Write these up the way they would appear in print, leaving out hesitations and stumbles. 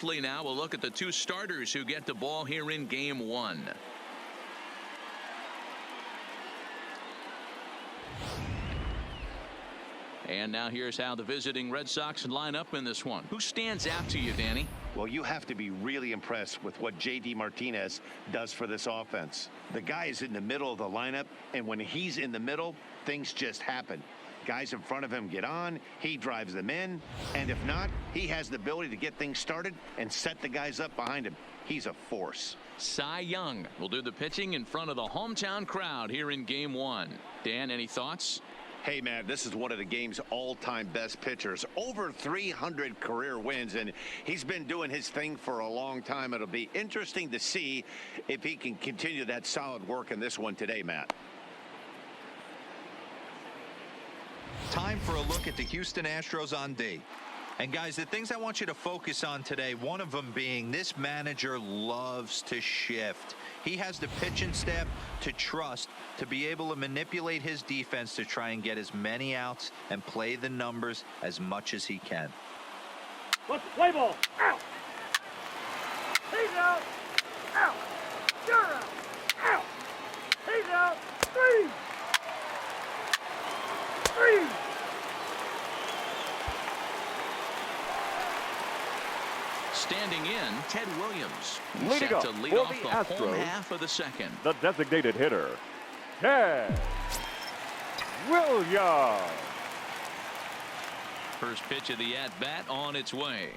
Now we'll look at the two starters who get the ball here in game one. And now here's how the visiting Red Sox line up in this one. Who stands out to you, Danny? Well, you have to be really impressed with what J.D. Martinez does for this offense. The guy is in the middle of the lineup, and when he's in the middle, things just happen. Guys in front of him get on, he drives them in, and if not, he has the ability to get things started and set the guys up behind him. He's a force. Cy Young will do the pitching in front of the hometown crowd here in game one. Dan, any thoughts? Hey, man, this is one of the game's all-time best pitchers. Over 300 career wins, and he's been doing his thing for a long time. It'll be interesting to see if he can continue that solid work in this one today, Matt. Time for a look at the Houston Astros on D. And guys, the things I want you to focus on today, one of them being this manager loves to shift. He has the pitching staff to trust to be able to manipulate his defense to try and get as many outs and play the numbers as much as he can. What's the play ball? Out. He's out. Out. You're out. Out. He's out. Three. Standing in, Ted Williams. He's Leading set up to lead for off the the Astros, home half of the second. the designated hitter, Ted Williams. First pitch of the at-bat on its way.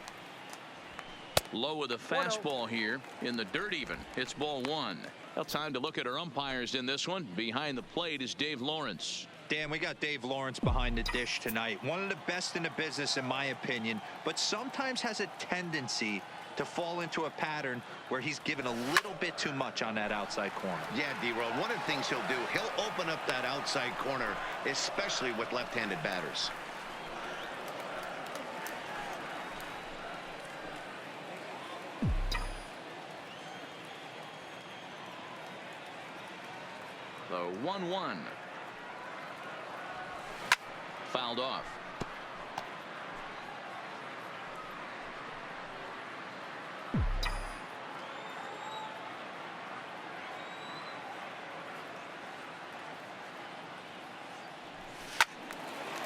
Low with a fastball here in the dirt even. It's ball one. Well, time to look at our umpires in this one. Behind the plate is Dave Lawrence. Dan, we got Dave Lawrence behind the dish tonight. One of the best in the business, in my opinion, but sometimes has a tendency to fall into a pattern where he's given a little bit too much on that outside corner. Yeah, D-Roll, one of the things he'll do, he'll open up that outside corner, especially with left-handed batters. The 1-1. Fouled off.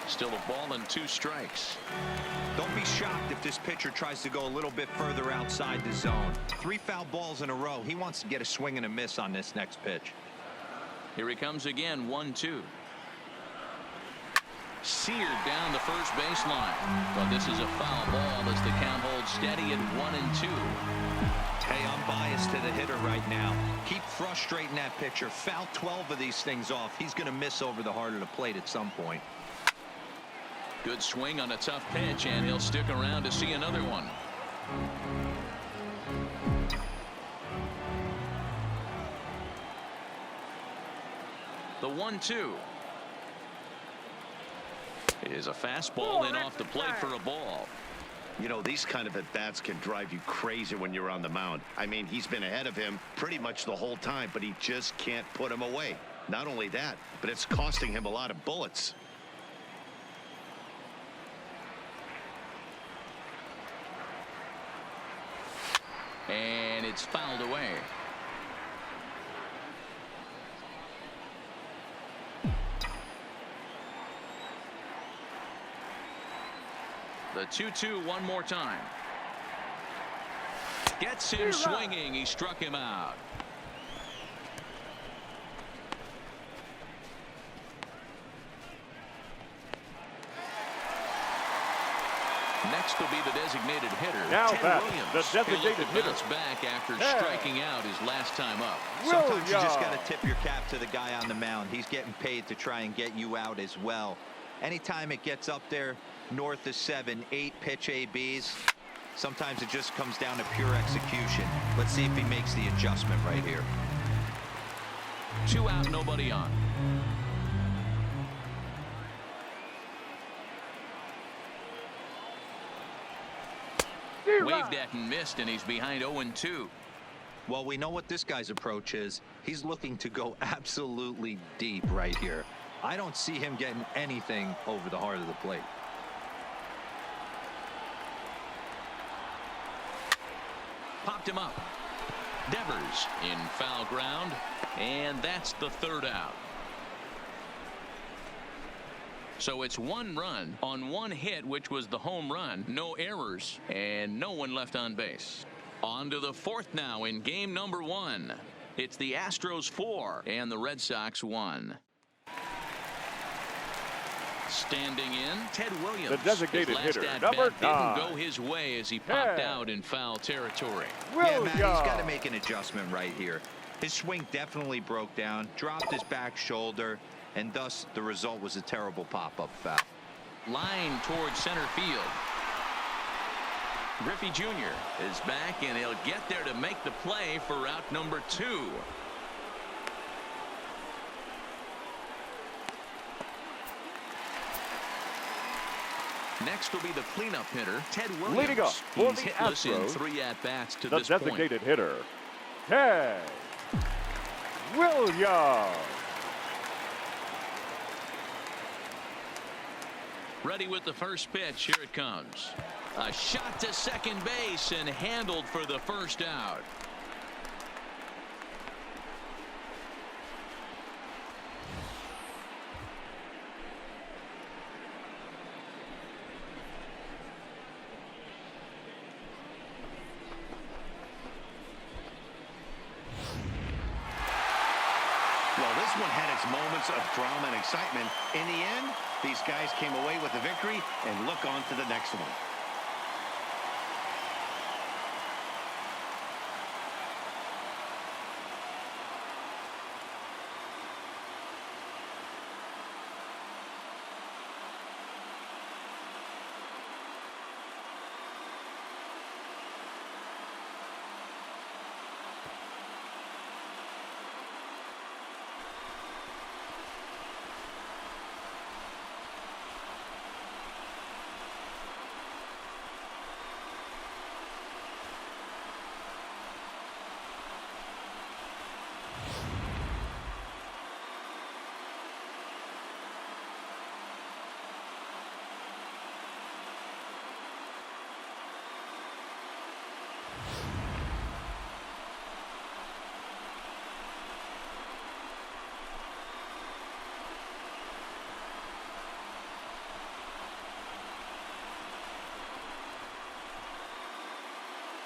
Still a ball and 2 strikes. Don't be shocked if this pitcher tries to go a little bit further outside the zone. 3 foul balls in a row. He wants to get a swing and a miss on this next pitch. Here he comes again, 1-2. Seared down the first baseline. But this is a foul ball as the count holds steady at 1-2. Hey, I'm biased to the hitter right now. Keep frustrating that pitcher. Foul 12 of these things off. He's going to miss over the heart of the plate at some point. Good swing on a tough pitch, and he'll stick around to see another one. The 1-2 is a fastball in off the plate for a ball. You know, these kind of at-bats can drive you crazy when you're on the mound. I mean, he's been ahead of him pretty much the whole time, but he just can't put him away. Not only that, but it's costing him a lot of bullets. And it's fouled away. The 2-2 one more time. Gets him swinging. He struck him out. Next will be the designated hitter, Now Ted back, Williams. the designated He'll look to hitter, bounce back after Ted striking out his last time up. Sometimes you just got to tip your cap to the guy on the mound. He's getting paid to try and get you out as well. Anytime it gets up there north of 7, 8 pitch ABs, sometimes it just comes down to pure execution. Let's see if he makes the adjustment right here. 2 out, nobody on. Waved at and missed, and he's behind 0-2. Well, we know what this guy's approach is. He's looking to go absolutely deep right here. I don't see him getting anything over the heart of the plate. popped him up. Devers in foul ground, and that's the third out. So it's 1 run on 1 hit, which was the home run. No errors and no one left on base. On to the 4th now in game number 1. It's the Astros 4 and the Red Sox 1. Standing in, Ted Williams. The designated his last hitter, at number bat 9. didn't go his way as he popped out in foul territory. Yeah, Matt, he's got to make an adjustment right here. His swing definitely broke down, dropped his back shoulder, and thus the result was a terrible pop-up foul. Line towards center field. Griffey Jr. is back, and he'll get there to make the play for route number 2. Next will be the cleanup hitter, Ted Williams. Leading up for He's the hitless in Astros, 3 at-bats to the this point. designated hitter, Ted Williams. Ready with the first pitch. Here it comes. A shot to second base and handled for the first out. Well, this one had its moments of drama and excitement. In the end, these guys came away with the victory and look on to the next one.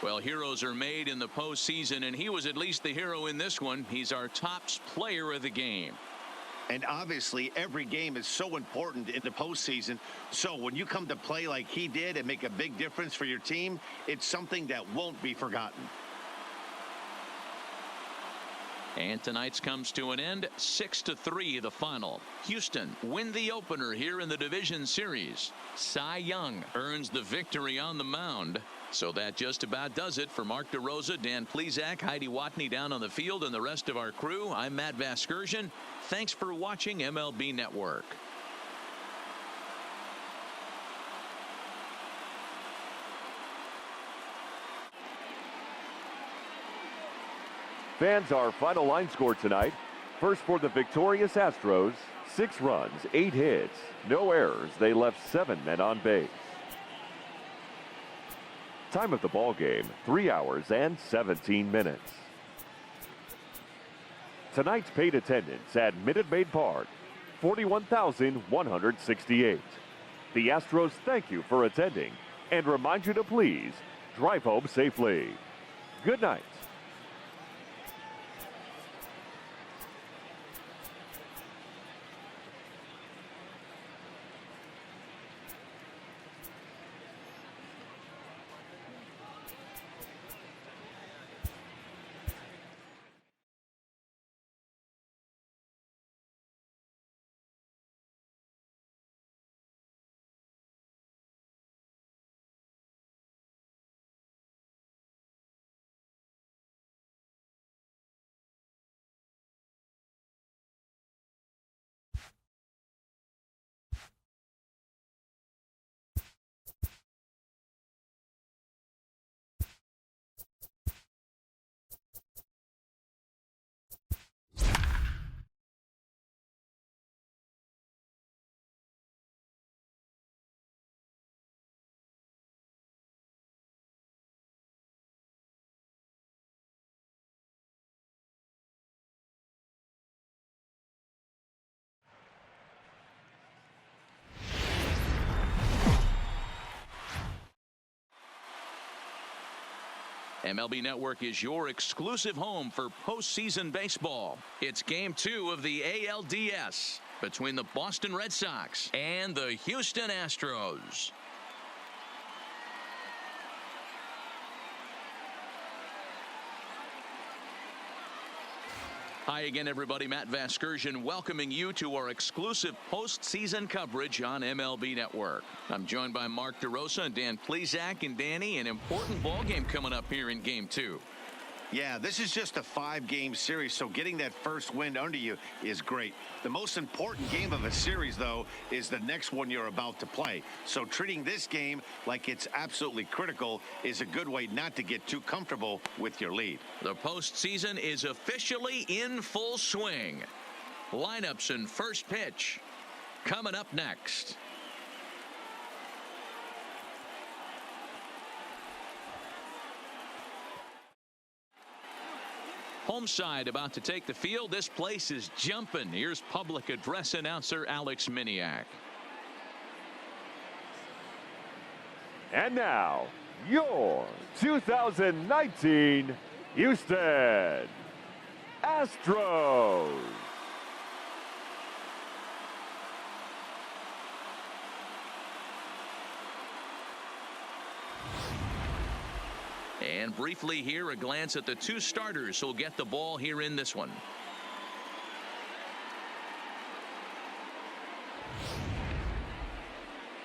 Well, heroes are made in the postseason, and he was at least the hero in this one. He's our top player of the game. And obviously, every game is so important in the postseason. So when you come to play like he did and make a big difference for your team, it's something that won't be forgotten. And tonight's comes to an end, 6-3 the final. Houston win the opener here in the division series. Cy Young earns the victory on the mound. So that just about does it for Mark DeRosa, Dan Plesac, Heidi Watney down on the field, and the rest of our crew. I'm Matt Vasgersian. Thanks for watching MLB Network. Fans, our final line score tonight. First for the victorious Astros, 6 runs, 8 hits, no errors. They left 7 men on base. Time of the ball game, 3 hours and 17 minutes. Tonight's paid attendance at Minute Maid Park, 41,168. The Astros thank you for attending and remind you to please drive home safely. Good night. MLB Network is your exclusive home for postseason baseball. It's Game 2 of the ALDS between the Boston Red Sox and the Houston Astros. Hi again, everybody. Matt Vasgersian welcoming you to our exclusive postseason coverage on MLB Network. I'm joined by Mark DeRosa and Dan Plesac. And Danny, an important ball game coming up here in Game 2. Yeah, this is just a 5-game series, so getting that first win under you is great. The most important game of a series, though, is the next one you're about to play. So treating this game like it's absolutely critical is a good way not to get too comfortable with your lead. The postseason is officially in full swing. Lineups and first pitch coming up next. Home side about to take the field. This place is jumping. Here's public address announcer Alex Miniak. And now, your 2019 Houston Astros. And briefly here, a glance at the two starters who'll get the ball here in this one.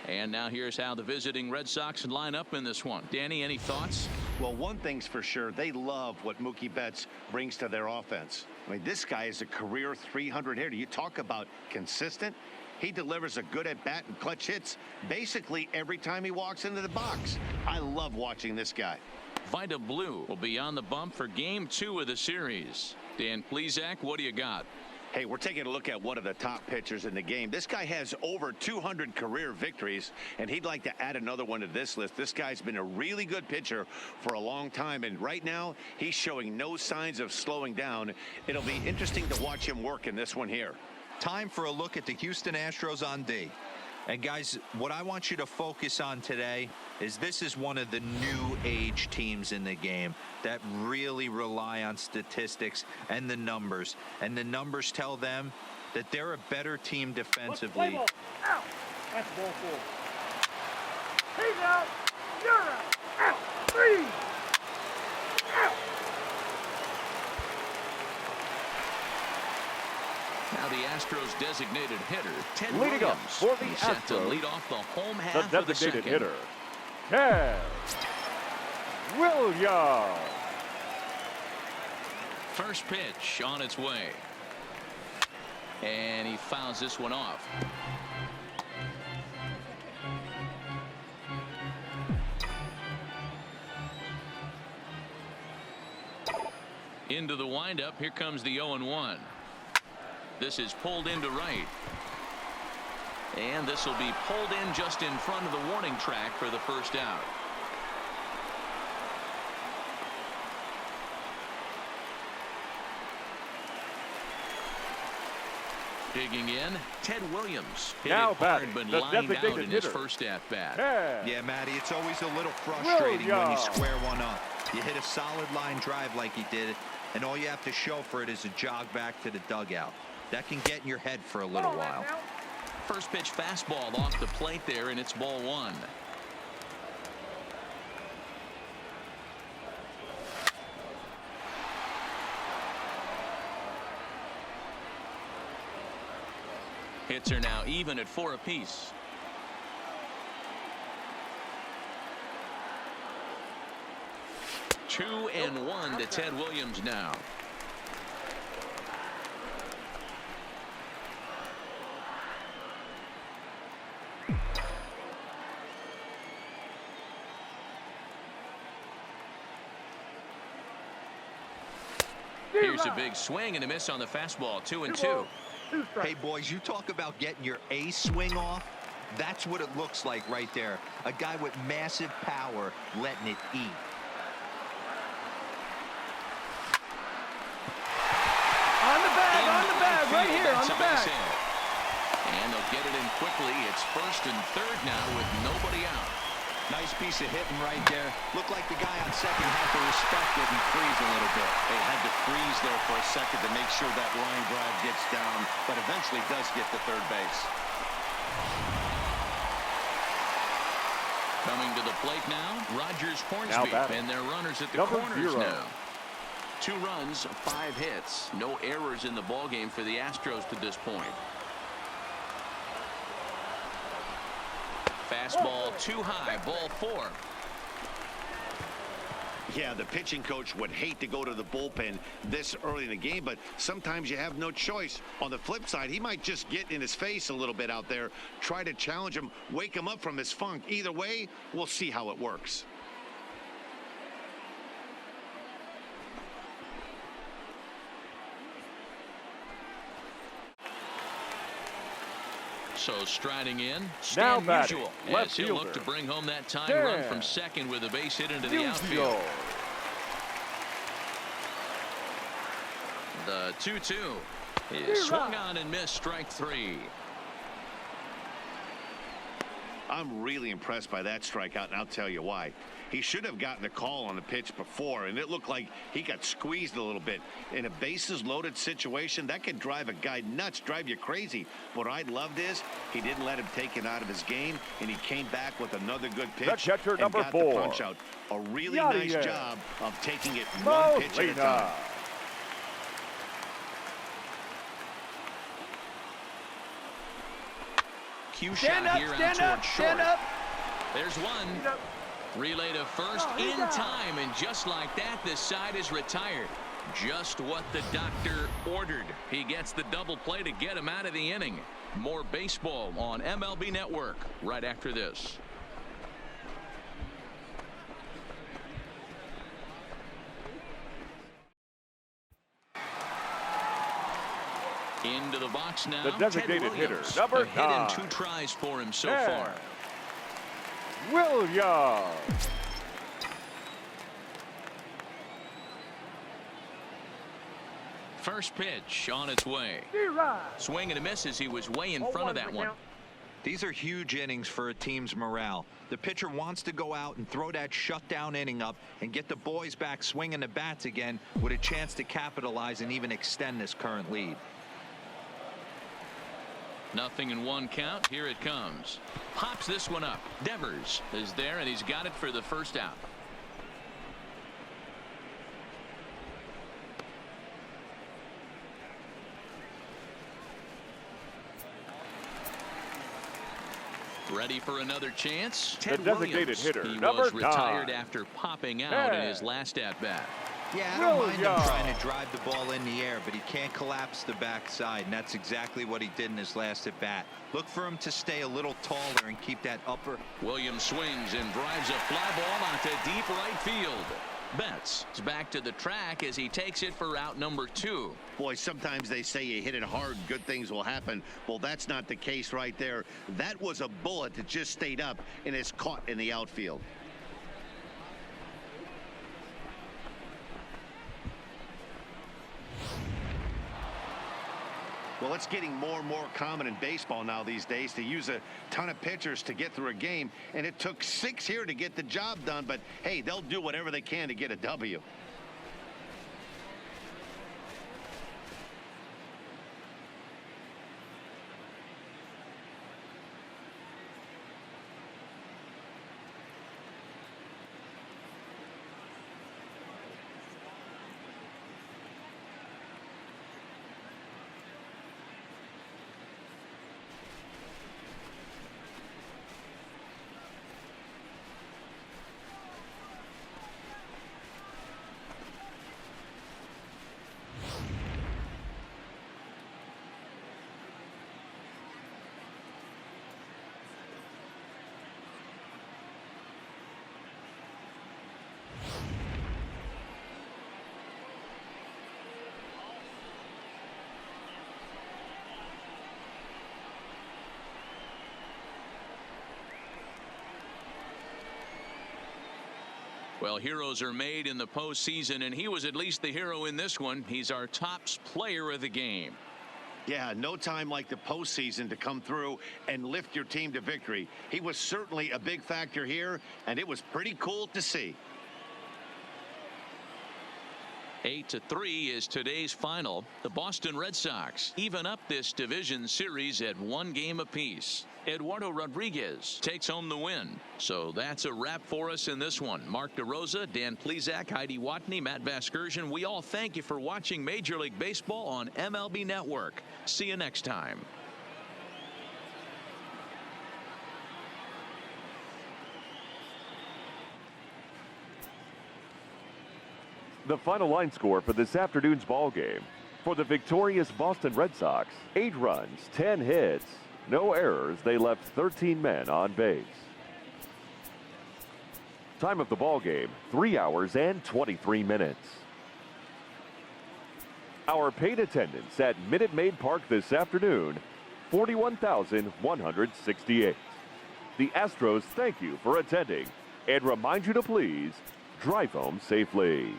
And now here's how the visiting Red Sox line up in this one. Danny, any thoughts? Well, one thing's for sure, they love what Mookie Betts brings to their offense. I mean, this guy is a career 300 hitter. You talk about consistent. He delivers a good at-bat and clutch hits basically every time he walks into the box. I love watching this guy. Vida Blue will be on the bump for Game 2 of the series. Dan Plesac, what do you got? Hey, we're taking a look at one of the top pitchers in the game. This guy has over 200 career victories, and he'd like to add another one to this list. This guy's been a really good pitcher for a long time, and right now he's showing no signs of slowing down. It'll be interesting to watch him work in this one here. Time for a look at the Houston Astros on D. And guys, what I want you to focus on today is this is one of the new age teams in the game that really rely on statistics and the numbers. And the numbers tell them that they're a better team defensively. Ball. Out. That's ball 4. He's out. You're out. Out. 3. Out. Now the Astros designated hitter, Ted Leading up Williams. for the He's set to Astros, lead off the home the half of the designated second. hitter, Ted Williams. First pitch on its way. And he fouls this one off. Into the windup. Here comes the 0-1. This is pulled into right. And this will be pulled in just in front of the warning track for the first out. Digging in, Ted Williams. Hit Now it hard, batting, but the lined out designated in his hitter, first at-bat. Ted Yeah, Matty, it's always a little frustrating when you Williams. square one up. You hit a solid line drive like he did, and all you have to show for it is a jog back to the dugout. That can get in your head for a little while. First pitch fastball off the plate there, and it's ball 1. Hits are now even at 4 apiece. Two and 1 to Ted Williams now. Here's a big swing and a miss on the fastball. 2-2. Hey, boys, you talk about getting your A swing off. That's what it looks like right there. A guy with massive power letting it eat. On the bag, right here, on the bag. And they'll get it in quickly. It's first and third now with nobody out. Nice piece of hitting right there. Looked like the guy on second had to respect getting freeze a little bit. They had to freeze there for a second to make sure that line drive gets down, but eventually does get to third base. Coming to the plate now, Rogers Hornsby, and their runners at the corners now. 2 runs, 5 hits, no errors in the ballgame for the Astros to this point. Fastball too high, ball 4. Yeah, the pitching coach would hate to go to the bullpen this early in the game, but sometimes you have no choice. On the flip side, he might just get in his face a little bit out there, try to challenge him, wake him up from his funk. Either way, we'll see how it works. So striding in, now Stan batting, Musial, left as he'll fielder. look to bring home that tying run from second with a base hit into the outfield. The 2-2 is swung on and missed, strike 3. I'm really impressed by that strikeout, and I'll tell you why. He should have gotten a call on the pitch before, and it looked like he got squeezed a little bit. In a bases-loaded situation, that could drive a guy nuts, drive you crazy. What I loved is he didn't let him take it out of his game, and he came back with another good pitch the catcher, and number got 4. the punch out. A really nice job of taking it one Molina. pitch at a time. Cue shot here out toward short. There's one. Relay to first in time, and just like that, this side is retired. Just what the doctor ordered. He gets the double play to get him out of the inning. More baseball on MLB Network right after this. Into the box now. The designated hitter, number 9. A hit and 2 tries for him so far. Williams. First pitch on its way. Swing and a miss as he was way in front of that one. These are huge innings for a team's morale. The pitcher wants to go out and throw that shutdown inning up and get the boys back swinging the bats again with a chance to capitalize and even extend this current lead. 0-1 count. Here it comes. Pops this one up. Devers is there, and he's got it for the first out. Ready for another chance. The designated Williams. hitter, He number was retired 9. after popping out in his last at-bat. Yeah, I don't mind him trying to drive the ball in the air, but he can't collapse the backside, and that's exactly what he did in his last at-bat. Look for him to stay a little taller and keep that upper. Williams swings and drives a fly ball onto deep right field. Betts is back to the track as he takes it for out number 2. Boy, sometimes they say you hit it hard, good things will happen. Well, that's not the case right there. That was a bullet that just stayed up and is caught in the outfield. Well, it's getting more and more common in baseball now these days to use a ton of pitchers to get through a game, and it took 6 here to get the job done, but hey, they'll do whatever they can to get a W. Well, heroes are made in the postseason, and he was at least the hero in this one. He's our top player of the game. Yeah, no time like the postseason to come through and lift your team to victory. He was certainly a big factor here, and it was pretty cool to see. 8-3 is today's final. The Boston Red Sox even up this division series at 1 game apiece. Eduardo Rodriguez takes home the win. So that's a wrap for us in this one. Mark DeRosa, Dan Plesac, Heidi Watney, Matt Vasgersian. We all thank you for watching Major League Baseball on MLB Network. See you next time. The final line score for this afternoon's ball game. For the victorious Boston Red Sox, 8 runs, 10 hits, no errors. They left 13 men on base. Time of the ball game, 3 hours and 23 minutes. Our paid attendance at Minute Maid Park this afternoon, 41,168. The Astros thank you for attending and remind you to please drive home safely.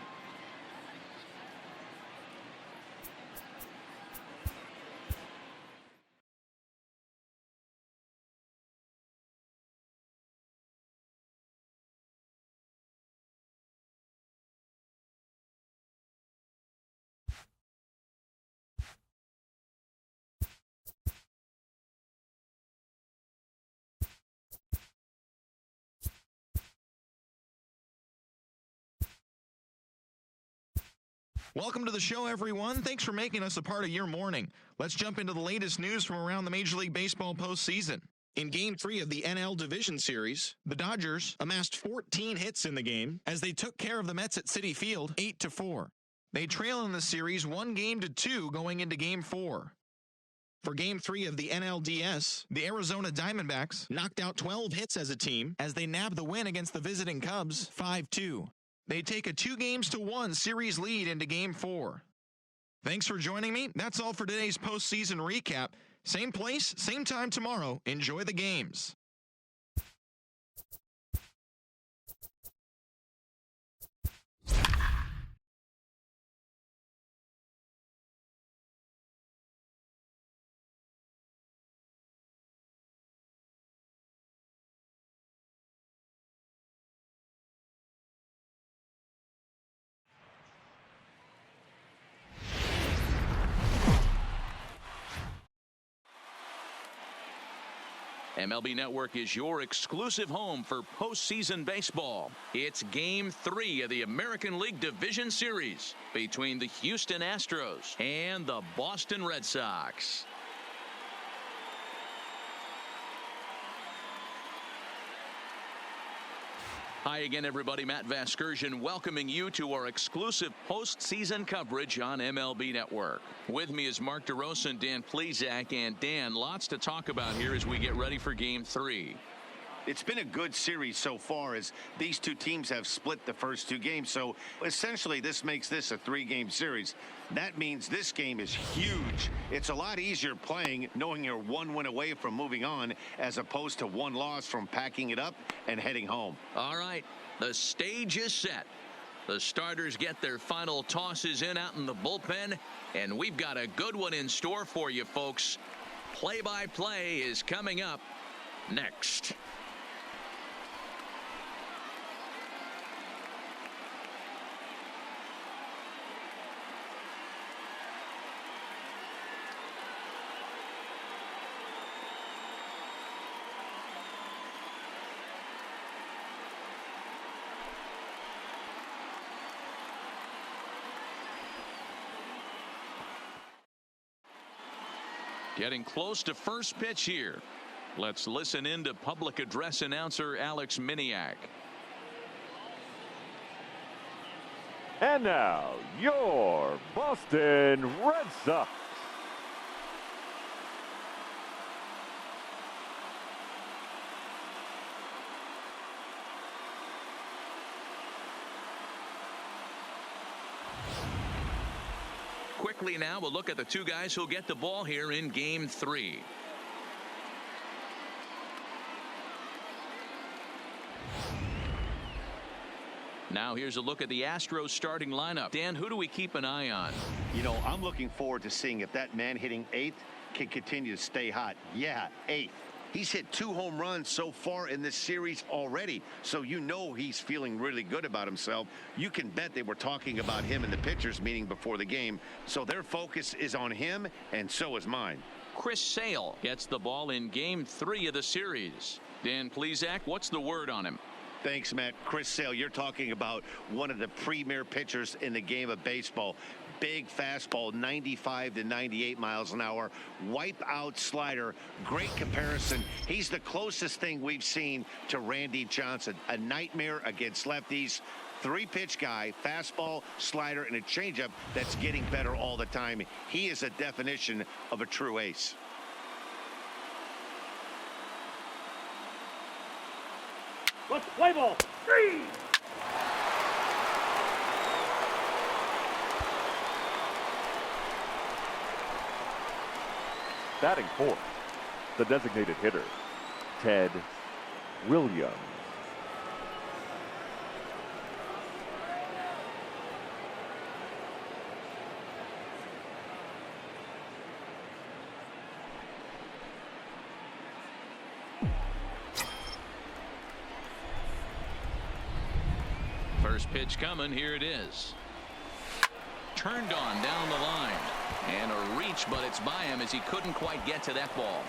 Welcome to the show, everyone. Thanks for making us a part of your morning. Let's jump into the latest news from around the Major League Baseball postseason. In Game 3 of the NL Division Series, the Dodgers amassed 14 hits in the game as they took care of the Mets at Citi Field 8-4. They trail in the series 1-2 going into Game 4. For Game 3 of the NLDS, the Arizona Diamondbacks knocked out 12 hits as a team as they nabbed the win against the visiting Cubs 5-2. They take a 2-1 series lead into Game 4. Thanks for joining me. That's all for today's postseason recap. Same place, same time tomorrow. Enjoy the games. MLB Network is your exclusive home for postseason baseball. It's Game 3 of the American League Division Series between the Houston Astros and the Boston Red Sox. Hi again, everybody. Matt Vasgersian welcoming you to our exclusive postseason coverage on MLB Network. With me is Mark DeRosa and Dan Plesac. And Dan, lots to talk about here as we get ready for Game 3. It's been a good series so far as these two teams have split the first 2 games. So essentially this makes this a 3-game series. That means this game is huge. It's a lot easier playing knowing you're 1 win away from moving on as opposed to 1 loss from packing it up and heading home. All right, the stage is set. The starters get their final tosses in out in the bullpen, and we've got a good one in store for you folks. Play-by-play is coming up next. Getting close to first pitch here. Let's listen in to public address announcer Alex Miniak. And now, your Boston Red Sox. Quickly now, we'll look at the 2 guys who'll get the ball here in Game 3. Now here's a look at the Astros starting lineup. Dan, who do we keep an eye on? You know, I'm looking forward to seeing if that man hitting 8th can continue to stay hot. Yeah, 8th. He's hit 2 home runs so far in this series already, so you know he's feeling really good about himself. You can bet they were talking about him in the pitchers meeting before the game, so their focus is on him, and so is mine. Chris Sale gets the ball in Game 3 of the series. Dan Plesac, what's the word on him? Thanks, Matt. Chris Sale, you're talking about one of the premier pitchers in the game of baseball. Big fastball, 95 to 98 miles an hour. Wipe out slider. Great comparison. He's the closest thing we've seen to Randy Johnson. A nightmare against lefties. 3-pitch guy, fastball, slider, and a changeup that's getting better all the time. He is a definition of a true ace. Let's play ball. 3. Batting fourth, the designated hitter, Ted Williams. First pitch coming. Here it is. Turned on down the line. And a reach, but it's by him as he couldn't quite get to that ball.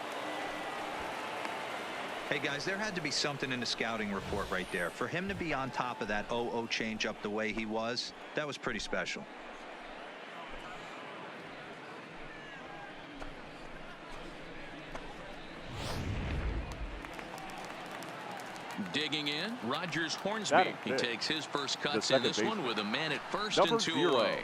Hey, guys, there had to be something in the scouting report right there. For him to be on top of that 0-0 changeup the way he was, that was pretty special. Digging in, Rogers Hornsby. He takes his first cuts in this one with a man at first and 2 away.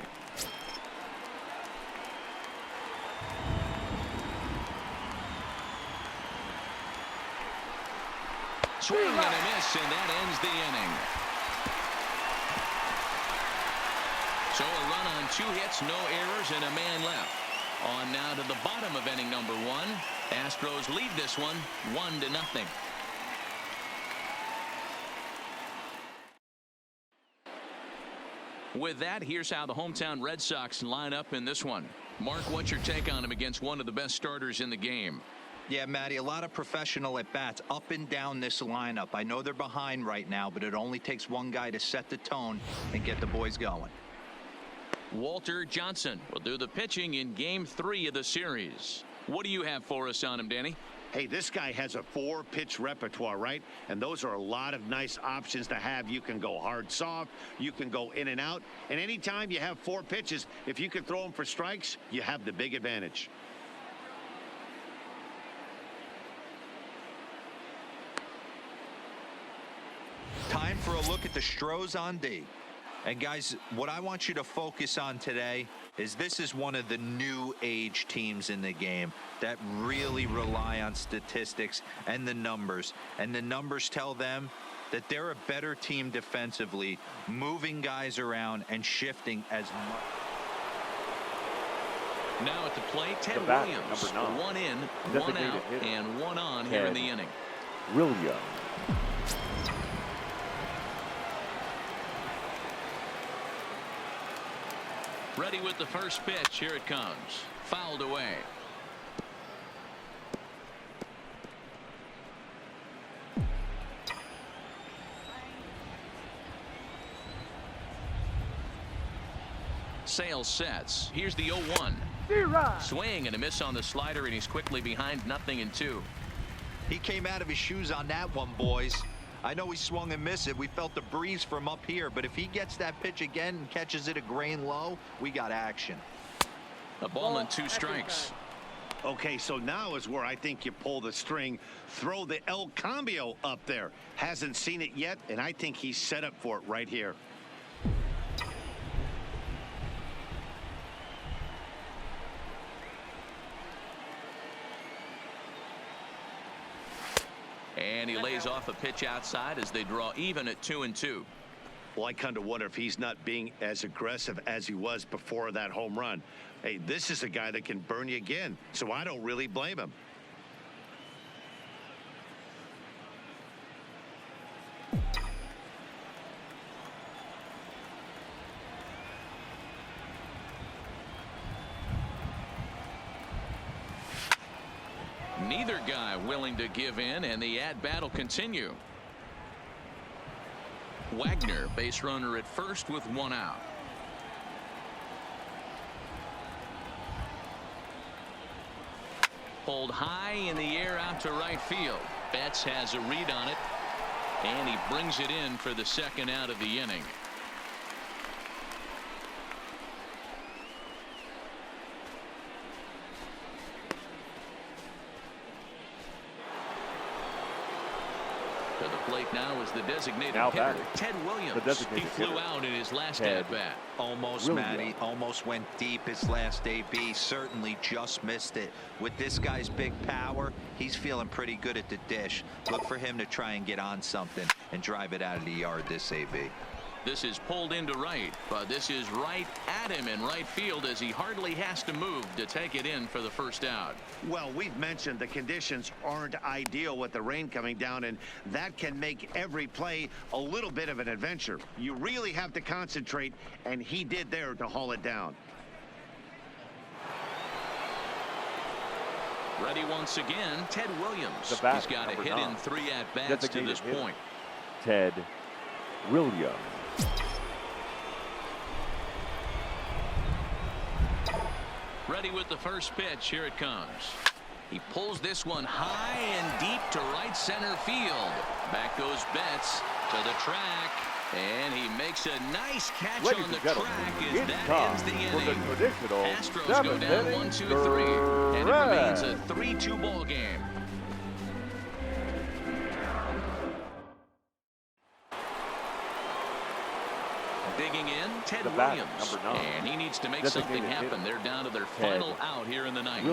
Swing and a miss, and that ends the inning. So a run on 2 hits, no errors, and a man left. On now to the bottom of inning number 1. Astros lead this one 1-0. With that, here's how the hometown Red Sox line up in this one. Mark, what's your take on him against one of the best starters in the game? Yeah, Matty, a lot of professional at-bats up and down this lineup. I know they're behind right now, but it only takes one guy to set the tone and get the boys going. Walter Johnson will do the pitching in Game 3 of the series. What do you have for us on him, Danny? Hey, this guy has a 4-pitch repertoire, right? And those are a lot of nice options to have. You can go hard, soft. You can go in and out. And anytime you have 4 pitches, if you can throw them for strikes, you have the big advantage. Time for a look at the Astros on D. And guys, what I want you to focus on today is this is one of the new age teams in the game that really rely on statistics and the numbers. And the numbers tell them that they're a better team defensively, moving guys around and shifting as much. Now at the plate, Ted The bat, Williams. number 9. 1 in, 1 Designated out, hitter. and 1 on Ted here in the inning. Williams. Ready with the first pitch. Here it comes. Fouled away. Sale sets. Here's the 0-1. Swing and a miss on the slider, and he's quickly behind 0-2. He came out of his shoes on that one, boys. I know he swung and missed it. We felt the breeze from up here, but if he gets that pitch again and catches it a grain low, we got action. A ball and 2 strikes. Okay, so now is where I think you pull the string. Throw the El Cambio up there. Hasn't seen it yet, and I think he's set up for it right here. And he lays off a pitch outside as they draw even at 2-2. Well, I kind of wonder if he's not being as aggressive as he was before that home run. Hey, this is a guy that can burn you again, so I don't really blame him. Neither guy willing to give in, and the at-bat will continue. Wagner, base runner at first with one out. Pulled high in the air out to right field. Betts has a read on it, and he brings it in for the second out of the inning. To the plate now is the designated hitter, Ted Williams. He flew out in his last at-bat. Almost, Matty. Almost went deep his last AB. Certainly just missed it. With this guy's big power, he's feeling pretty good at the dish. Look for him to try and get on something and drive it out of the yard this AB. This is pulled into right, but this is right at him in right field as he hardly has to move to take it in for the first out. Well, we've mentioned the conditions aren't ideal with the rain coming down, and that can make every play a little bit of an adventure. You really have to concentrate, and he did there to haul it down. Ready once again, Ted Williams. He's got a hit in 3 at-bats to this point. Ted Williams. Ready with the first pitch. Here it comes. He pulls this one high and deep to right center field. Back goes Betts to the track, and he makes a nice catch on the track as that ends the inning. Astros go down 1-2-3, and it remains a 3-2 ball game. Digging in, Ted Williams, and he needs to make something happen. They're down to their final out here in the ninth.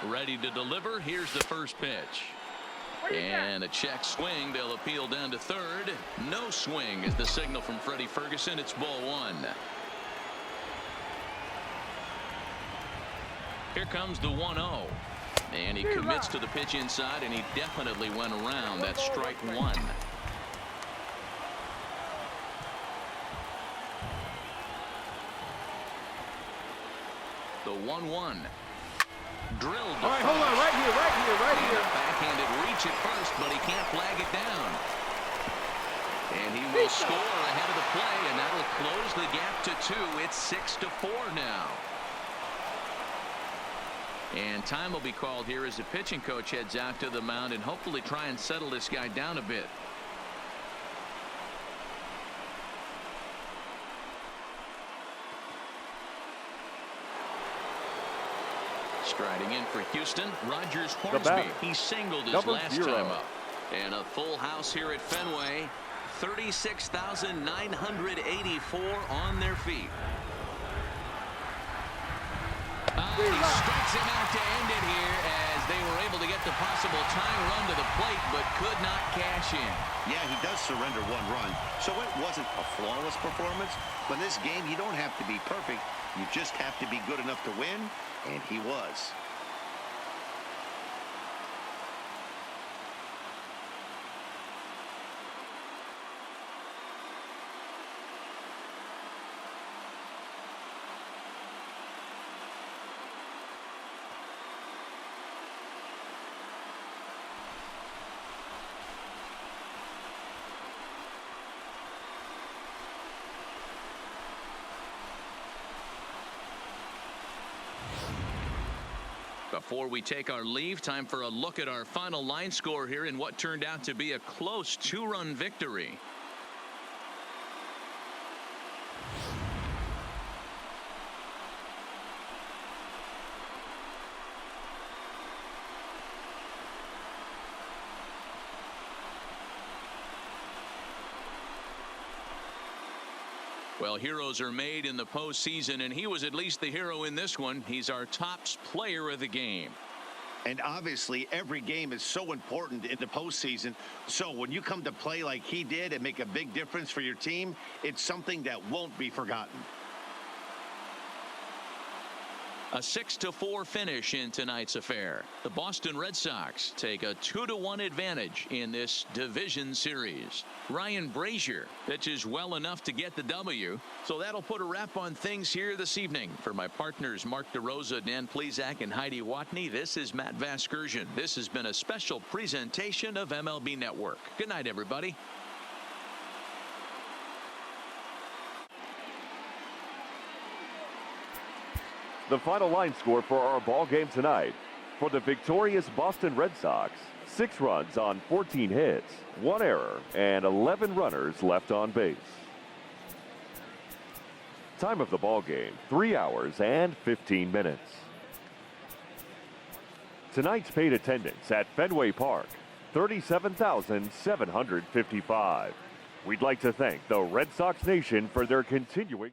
Ready to deliver. Here's the first pitch. And a check swing. They'll appeal down to third. No swing is the signal from Freddie Ferguson. It's ball 1. Here comes the 1-0. And he commits to the pitch inside, and he definitely went around. That's strike 1. The 1-1. Drilled. All right, hold on. Right here. Backhanded reach at first, but he can't flag it down. And he will score ahead of the play, and that'll close the gap to 2. It's 6-4 now. And time will be called here as the pitching coach heads out to the mound and hopefully try and settle this guy down a bit. Striding in for Houston, Rogers Hornsby. He singled his last time up. And a full house here at Fenway. 36,984 on their feet. He strikes him out to end it here as they were able to get the possible tying run to the plate, but could not cash in. Yeah, he does surrender 1 run, so it wasn't a flawless performance. But in this game, you don't have to be perfect. You just have to be good enough to win, and he was. Before we take our leave, time for a look at our final line score here in what turned out to be a close 2-run victory. Well, heroes are made in the postseason, and he was at least the hero in this one. He's our top player of the game. And obviously, every game is so important in the postseason. So when you come to play like he did and make a big difference for your team, it's something that won't be forgotten. A 6-4 finish in tonight's affair. The Boston Red Sox take a 2-1 advantage in this division series. Ryan Brazier pitches well enough to get the W, so that'll put a wrap on things here this evening. For my partners Mark DeRosa, Dan Plesac, and Heidi Watney, this is Matt Vasgersian. This has been a special presentation of MLB Network. Good night, everybody. The final line score for our ball game tonight. For the victorious Boston Red Sox, 6 runs on 14 hits, 1 error, and 11 runners left on base. Time of the ball game, 3 hours and 15 minutes. Tonight's paid attendance at Fenway Park, 37,755. We'd like to thank the Red Sox Nation for their continuing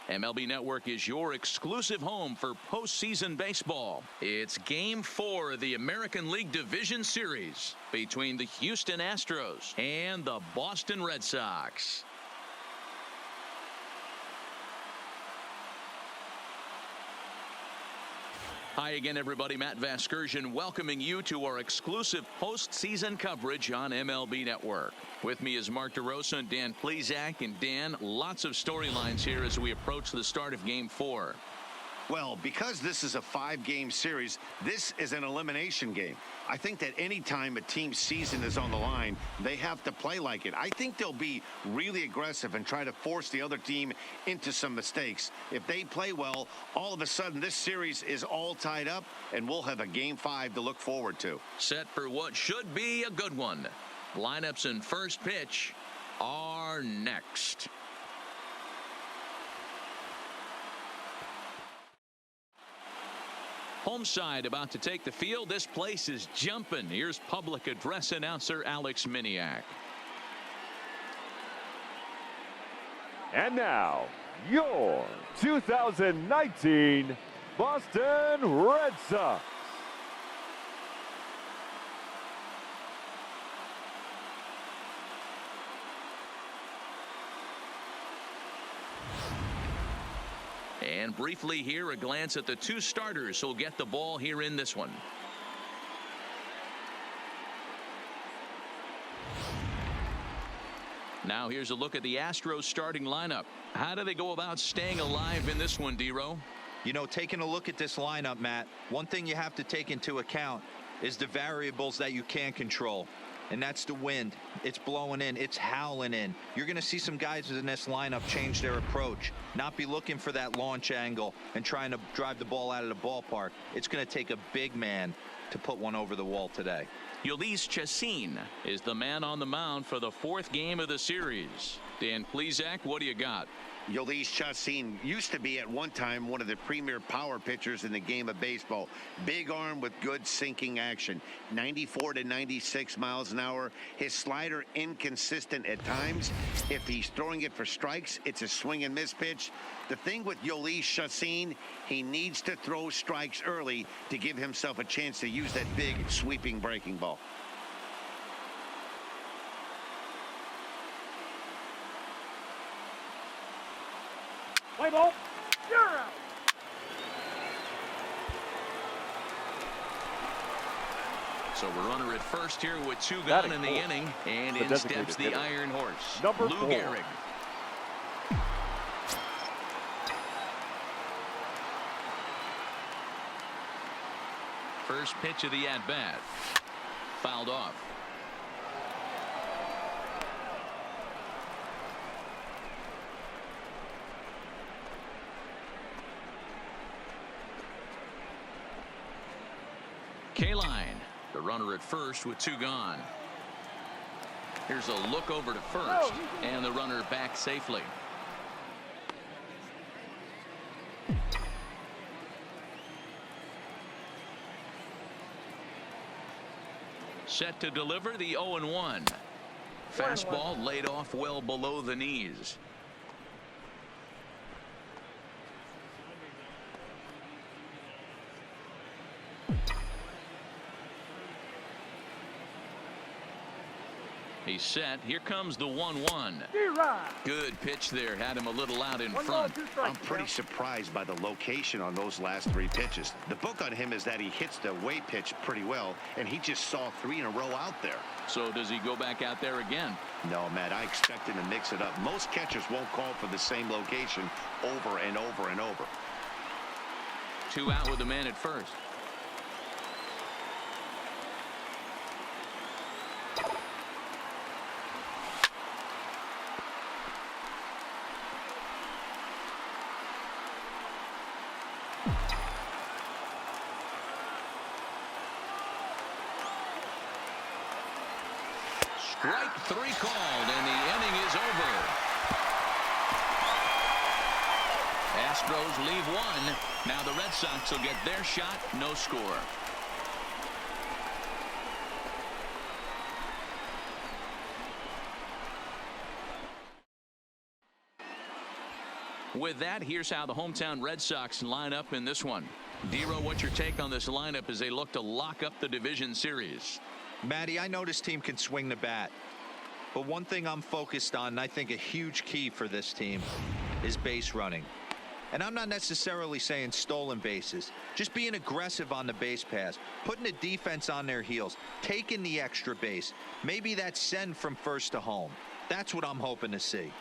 MLB Network is your exclusive home for postseason baseball. It's Game 4 of the American League Division Series between the Houston Astros and the Boston Red Sox. Hi again, everybody. Matt Vasgersian welcoming you to our exclusive postseason coverage on MLB Network. With me is Mark DeRosa and Dan Plesac. And Dan, lots of storylines here as we approach the start of Game 4. Well, because this is a 5-game series, this is an elimination game. I think that any time a team's season is on the line, they have to play like it. I think they'll be really aggressive and try to force the other team into some mistakes. If they play well, all of a sudden this series is all tied up, and we'll have a Game 5 to look forward to. Set for what should be a good one. Lineups and first pitch are next. Home side about to take the field. This place is jumping. Here's public address announcer Alex Miniak. And now, your 2019 Boston Red Sox. And briefly here, a glance at the 2 starters who'll get the ball here in this one. Now here's a look at the Astros starting lineup. How do they go about staying alive in this one, D-Row? You know, taking a look at this lineup, Matt, one thing you have to take into account is the variables that you can't control. And that's the wind. It's blowing in. It's howling in. You're going to see some guys in this lineup change their approach, not be looking for that launch angle and trying to drive the ball out of the ballpark. It's going to take a big man to put one over the wall today. Yolis Chacin is the man on the mound for the 4th game of the series. Dan Plesac, what do you got? Yolis Chacin used to be at one time one of the premier power pitchers in the game of baseball. Big arm with good sinking action. 94 to 96 miles an hour. His slider inconsistent at times. If he's throwing it for strikes, it's a swing and miss pitch. The thing with Yolis Chacin, he needs to throw strikes early to give himself a chance to use that big sweeping breaking ball. Play ball. You're out. So we're runner at first here with 2 gone in the inning. And in steps the Iron Horse, Number Lou 4. Gehrig. First pitch of the at-bat. Fouled off. K-line, the runner at first with 2 gone. Here's a look over to first, and the runner back safely. Set to deliver the 0-1. Fastball laid off well below the knees. He's set. Here comes the 1-1. Good pitch there. Had him a little out in front. I'm pretty surprised by the location on those last 3 pitches. The book on him is that he hits the way pitch pretty well, and he just saw 3 in a row out there. So does he go back out there again? No, Matt, I expect him to mix it up. Most catchers won't call for the same location over and over and over. 2 out with the man at first. Strike 3 called, and the inning is over. Astros leave 1. Now the Red Sox will get their shot. No score. With that, here's how the hometown Red Sox line up in this one. Dero, what's your take on this lineup as they look to lock up the division series? Matty, I know this team can swing the bat, but one thing I'm focused on, and I think a huge key for this team, is base running. And I'm not necessarily saying stolen bases, just being aggressive on the base pass, putting the defense on their heels, taking the extra base, maybe that send from first to home. That's what I'm hoping to see.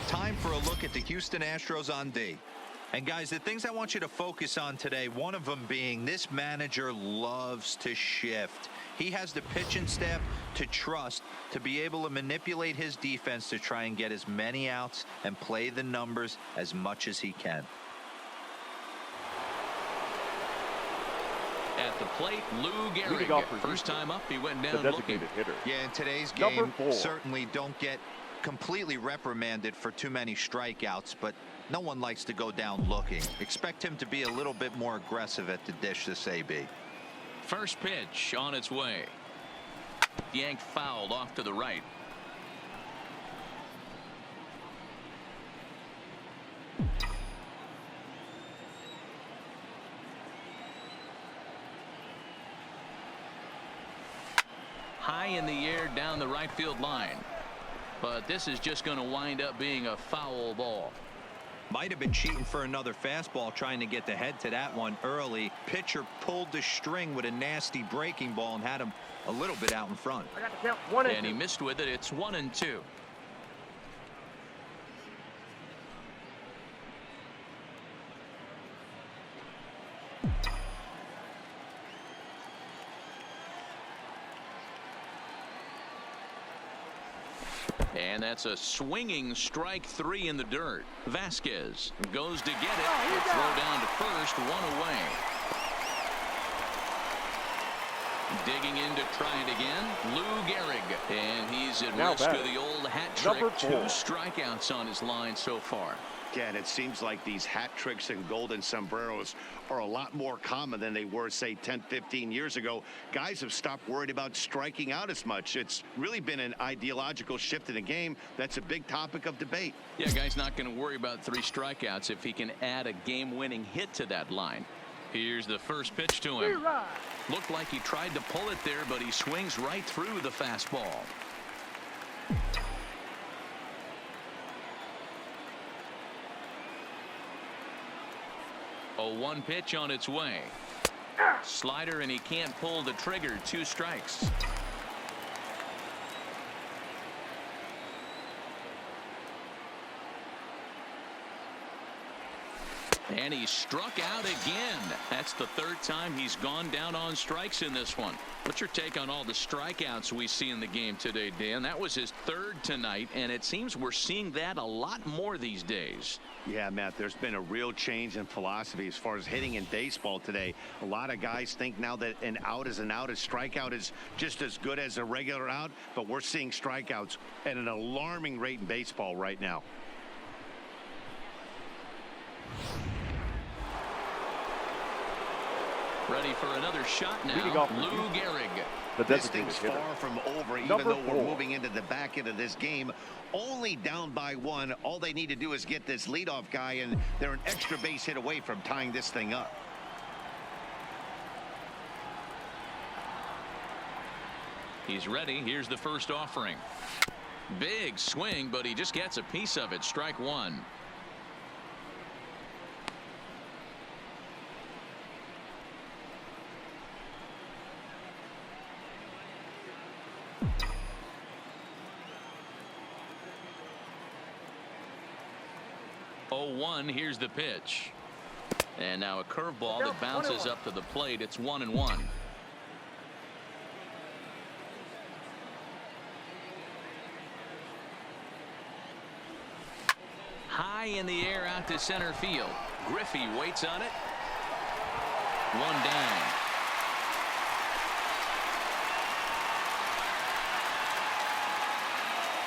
Time for a look at the Houston Astros on D. And guys, the things I want you to focus on today, one of them being this manager loves to shift. He has the pitching staff to trust to be able to manipulate his defense to try and get as many outs and play the numbers as much as he can. At the plate, Lou Gehrig. First time up, he went down looking. Hitter. Yeah, in today's game, certainly don't get completely reprimanded for too many strikeouts, but no one likes to go down looking. Expect him to be a little bit more aggressive at the dish this AB. First pitch on its way. Yanked fouled off to the right. High in the air down the right field line. But this is just going to wind up being a foul ball. Might have been cheating for another fastball, trying to get the head to that one early. Pitcher pulled the string with a nasty breaking ball and had him a little bit out in front. I got to count 1 and 2. And he missed with it. It's 1-2. And that's a swinging strike 3 in the dirt. Vasquez goes to get it. A throw down to first, 1 away. Digging in to try it again, Lou Gehrig. And he's at risk of the old hat trick. 2 strikeouts on his line so far. Again, it seems like these hat tricks and golden sombreros are a lot more common than they were, say, 10, 15 years ago. Guys have stopped worried about striking out as much. It's really been an ideological shift in the game. That's a big topic of debate. Yeah, guy's not going to worry about 3 strikeouts if he can add a game-winning hit to that line. Here's the first pitch to him. Looked like he tried to pull it there, but he swings right through the fastball. A 1 pitch on its way. Slider, and he can't pull the trigger. 2 strikes. And he struck out again. That's the third time he's gone down on strikes in this one. What's your take on all the strikeouts we see in the game today, Dan? That was his third tonight, and it seems we're seeing that a lot more these days. Yeah, Matt, there's been a real change in philosophy as far as hitting in baseball today. A lot of guys think now that an out is an out. A strikeout is just as good as a regular out, but we're seeing strikeouts at an alarming rate in baseball right now. Ready for another shot now. Lou Gehrig. This thing's far from over, even though we're moving into the back end of this game. Only down by one. All they need to do is get this leadoff guy, and they're an extra base hit away from tying this thing up. He's ready. Here's the first offering. Big swing, but he just gets a piece of it. Strike one. Oh, 1. Here's the pitch. And now a curveball that bounces up to the plate. It's 1-1. High in the air out to center field. Griffey waits on it. One down.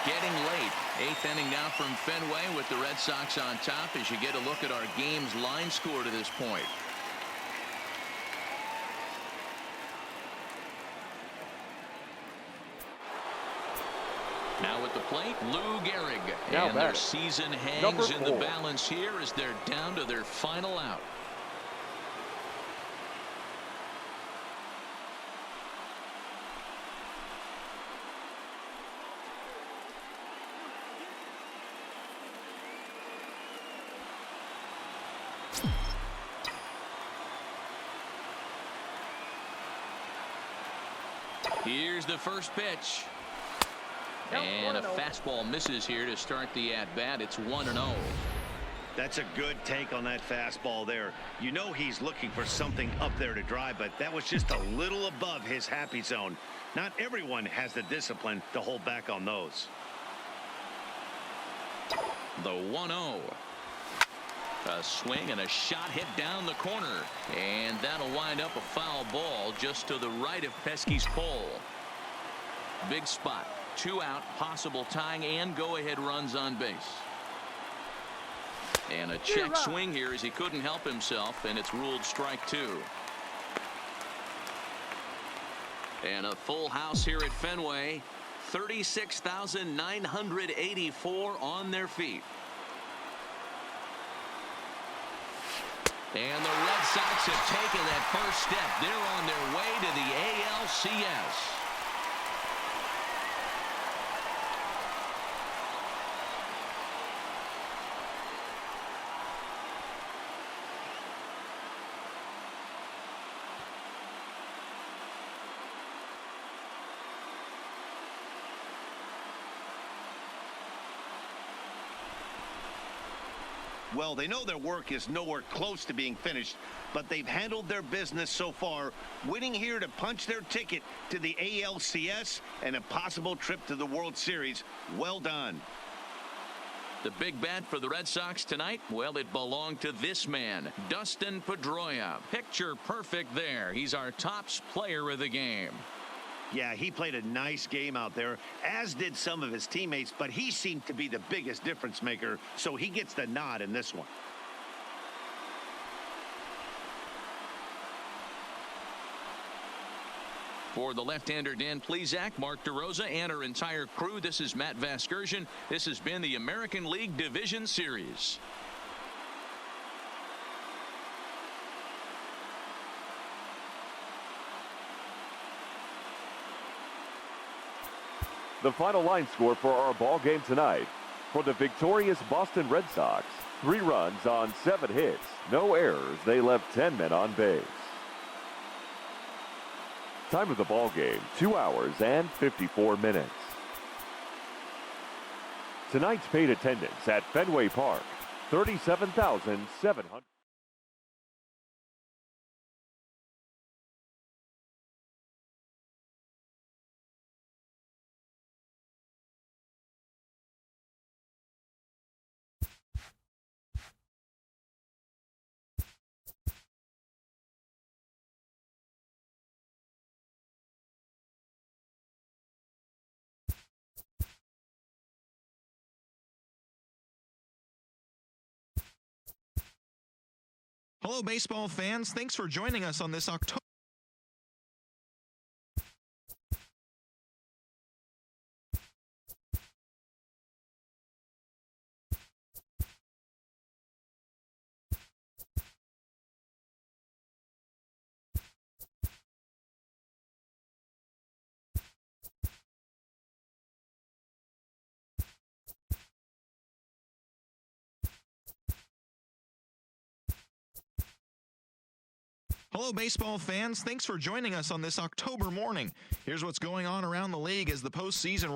Getting late. 8th inning now from Fenway with the Red Sox on top as you get a look at our game's line score to this point. Now at the plate, Lou Gehrig. And their season hangs in the balance here as they're down to their final out. Here's the first pitch. And a fastball misses here to start the at-bat. It's 1-0. That's a good take on that fastball there. You know he's looking for something up there to drive, but that was just a little above his happy zone. Not everyone has the discipline to hold back on those. The 1-0. A swing and a shot hit down the corner. And that'll wind up a foul ball just to the right of Pesky's pole. Big spot. 2 out, possible tying and go-ahead runs on base. And a check swing here as he couldn't help himself, and it's ruled strike 2. And a full house here at Fenway. 36,984 on their feet. And the Red Sox have taken that first step. They're on their way to the ALCS. Well, they know their work is nowhere close to being finished, but they've handled their business so far, winning here to punch their ticket to the ALCS and a possible trip to the World Series. Well done. The big bat for the Red Sox tonight, well, it belonged to this man, Dustin Pedroia. Picture perfect there. He's our tops player of the game. Yeah, he played a nice game out there, as did some of his teammates, but he seemed to be the biggest difference maker, so he gets the nod in this one. For the left-hander Dan Plesac, Mark DeRosa, and our entire crew, this is Matt Vasgersian. This has been the American League Division Series. The final line score for our ball game tonight. For the victorious Boston Red Sox, 3 runs on 7 hits, no errors. They left 10 men on base. Time of the ball game, 2 hours and 54 minutes. Tonight's paid attendance at Fenway Park, 37,700. Hello, baseball fans. Thanks for joining us on this October. Hello, baseball fans. Thanks for joining us on this October morning. Here's what's going on around the league as the postseason